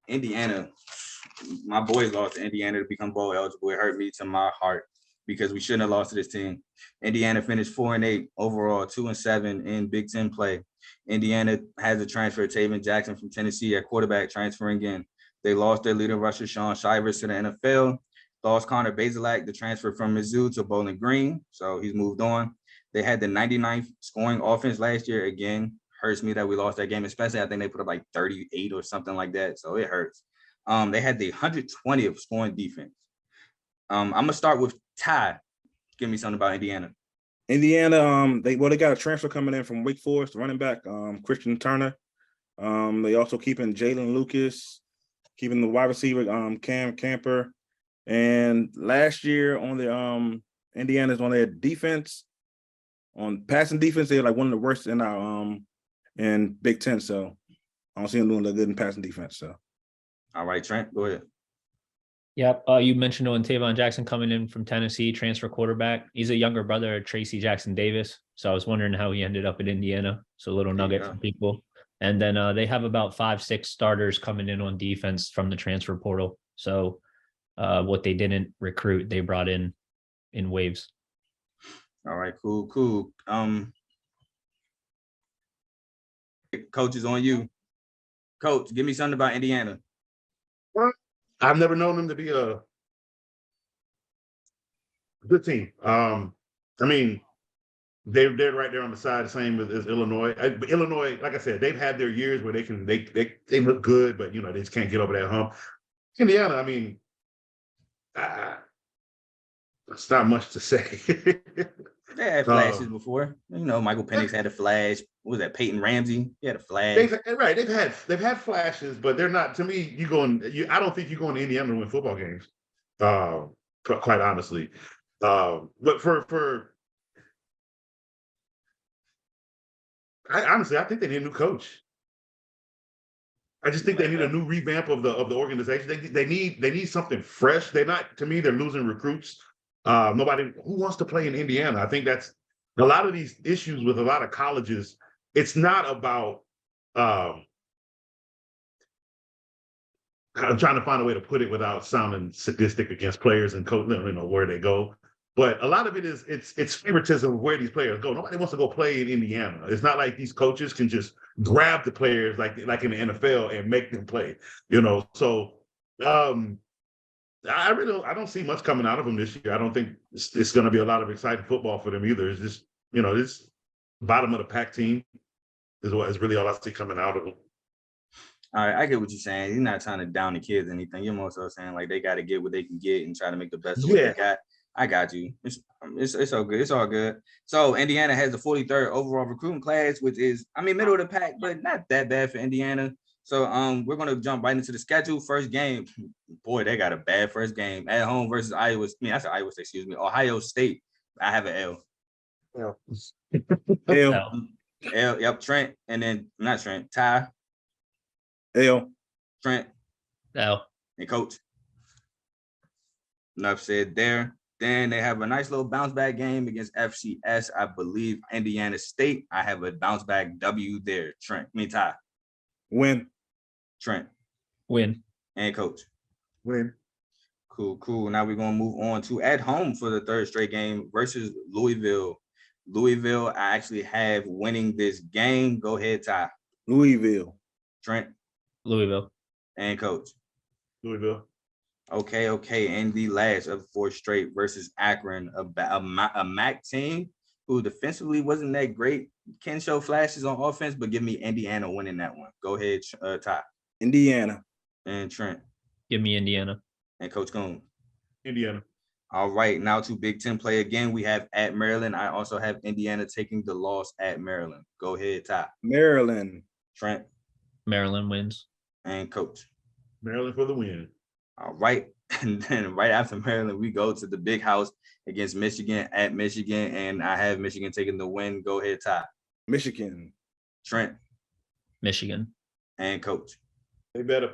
Indiana, my boys lost to Indiana to become bowl eligible. It hurt me to my heart because we shouldn't have lost to this team. Indiana finished 4-8 overall, 2-7 in Big Ten play. Indiana has a transfer, Taven Jackson from Tennessee at quarterback, transferring in. They lost their leading rusher, Sean Shivers, to the NFL. Lost Connor Bazelak, the transfer from Mizzou to Bowling Green, so he's moved on. They had the 99th scoring offense last year. Again, hurts me that we lost that game, especially I think they put up like 38 or something like that, so it hurts. They had the 120th scoring defense. I'm gonna start with Ty. Give me something about Indiana. Indiana, they got a transfer coming in from Wake Forest, running back, Christian Turner. They also keeping Jalen Lucas, keeping the wide receiver, Cam Camper. And last year on the Indiana's on their defense, on passing defense, they're like one of the worst in our in Big Ten. So I don't see them doing that good in passing defense. So, all right, Trent, go ahead. Yep. You mentioned on Tavon Jackson coming in from Tennessee, transfer quarterback. He's a younger brother of Tracy Jackson Davis. So I was wondering how he ended up in Indiana. So a little nugget from people. And then they have about 5-6 starters coming in on defense from the transfer portal. So what they didn't recruit, they brought in waves. All right, cool. Coach is on you. Coach, give me something about Indiana. Well, I've never known them to be a good team. I mean, they're right there on the side, the same as Illinois. But Illinois, like I said, they've had their years where they look good, but they just can't get over that hump. Indiana, I mean, it's not much to say. They had flashes before. Michael Penix had a flash. What was that? Peyton Ramsey? He had a flash. They've had flashes, but they're not. To me, I don't think you go into Indiana to win football games. Quite honestly, but I think they need a new coach. I just think they need a new revamp of the organization. They need something fresh. They're losing recruits. Nobody who wants to play in Indiana. I think that's a lot of these issues with a lot of colleges. It's not about I'm trying to find a way to put it without sounding sadistic against players and coach, where they go. But a lot of it is it's favoritism of where these players go. Nobody wants to go play in Indiana. It's not like these coaches can just grab the players like in the NFL and make them play. So I don't see much coming out of them this year. I don't think it's going to be a lot of exciting football for them either. It's just this bottom of the pack team is really all I see coming out of them. All right, I get what you're saying. You're not trying to down the kids or anything. You're more so saying like they got to get what they can get and try to make the best of what they got. I got you. It's all good. It's all good. So Indiana has the 43rd overall recruiting class, which is, middle of the pack, but not that bad for Indiana. So we're gonna jump right into the schedule. First game, boy, they got a bad first game at home versus Ohio State. I have an L. L. Yep, Trent, and then not Trent. Ty. L. Trent. L. And Coach. Enough said there. Then they have a nice little bounce back game against FCS, I believe, Indiana State. I have a bounce back W there. Ty. Win. Trent. Win. And Coach. Win. Cool. Now we're going to move on to at home for the third straight game versus Louisville. Louisville, I actually have winning this game. Go ahead, Ty. Louisville. Trent. Louisville. And Coach. Louisville. Okay. And the last of 4 straight versus Akron, a MAC team who defensively wasn't that great. Can show flashes on offense, but give me Indiana winning that one. Go ahead, Ty. Indiana. And Trent. Give me Indiana. And Coach Coon. Indiana. All right, now to Big Ten play again. We have at Maryland. I also have Indiana taking the loss at Maryland. Go ahead, Ty. Maryland. Trent. Maryland wins. And Coach. Maryland for the win. All right. And then right after Maryland, we go to the big house against Michigan at Michigan. And I have Michigan taking the win. Go ahead, Ty. Michigan. Trent. Michigan. And Coach.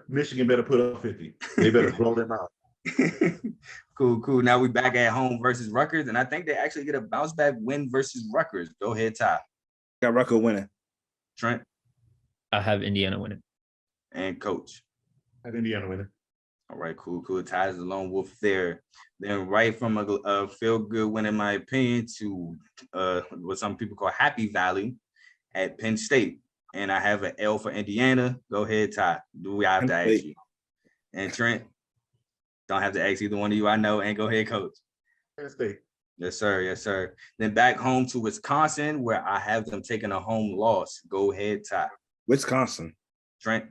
Michigan better put up 50. They better blow them out. Cool. Now we back at home versus Rutgers. And I think they actually get a bounce back win versus Rutgers. Go ahead, Ty. Got Rutgers winning. Trent. I have Indiana winning. And Coach. Have Indiana winning. All right, cool. Ties the lone wolf there. Then right from a feel good win, in my opinion, to what some people call Happy Valley at Penn State. And I have an L for Indiana. Go ahead, Ty. Do we have to ask you? And Trent, don't have to ask either one of you. I know. And go ahead, Coach. Penn State. Yes, sir. Yes, sir. Then back home to Wisconsin, where I have them taking a home loss. Go ahead, Ty. Wisconsin. Trent.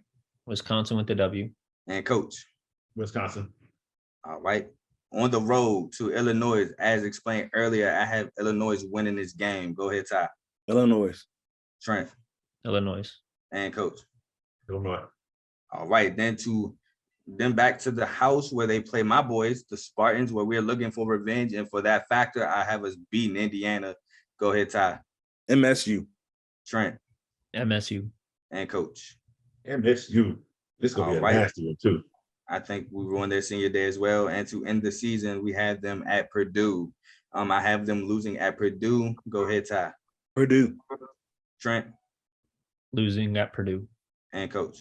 Wisconsin with the W. And Coach. Wisconsin. All right. On the road to Illinois, as explained earlier, I have Illinois winning this game. Go ahead, Ty. Illinois. Trent. Illinois. And Coach. Illinois. All right. Then back to the house where they play my boys, the Spartans, where we're looking for revenge. And for that factor, I have us beating Indiana. Go ahead, Ty. MSU. Trent. MSU. And Coach. MSU. This is going to be a nasty one, too. I think we ruined their senior day as well. And to end the season, we have them at Purdue. I have them losing at Purdue. Go ahead, Ty. Purdue. Trent. Losing at Purdue. And Coach.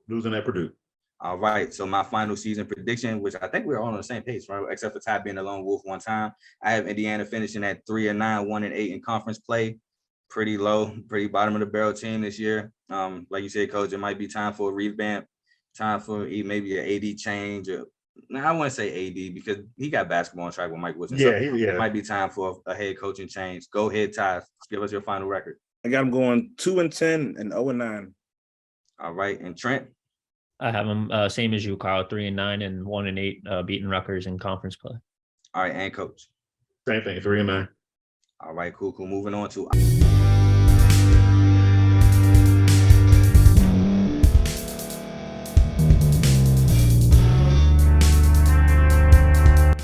Losing at Purdue. All right. So my final season prediction, which I think we're all on the same page, right? Except for Ty being a lone wolf one time. I have Indiana finishing at 3-9, 1-8 in conference play. Pretty low, pretty bottom of the barrel team this year. Like you said, Coach, it might be time for a revamp. Time for maybe an AD change. I want to say AD because he got basketball on track with Mike Woodson. Yeah, so yeah. It might be time for a head coaching change. Go ahead, Ty. Give us your final record. I got them going 2-10 and 0-9. All right, and Trent. I have them same as you, Kyle. 3-9 and 1-8, beating Rutgers in conference play. All right, and Coach. Same thing. 3-9. All right, cool. Moving on to.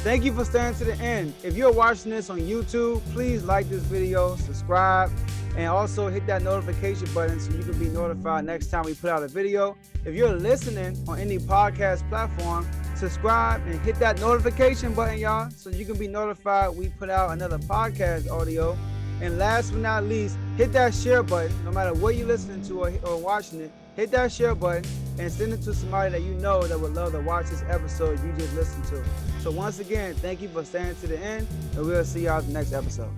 Thank you for staying to the end. If you're watching this on YouTube, please like this video, subscribe, and also hit that notification button so you can be notified next time we put out a video. If you're listening on any podcast platform, subscribe and hit that notification button, y'all, so you can be notified we put out another podcast audio. And last but not least, hit that share button. No matter what you're listening to or watching it, hit that share button and send it to somebody that you know that would love to watch this episode you just listened to. So once again, thank you for staying to the end, and we'll see y'all in the next episode.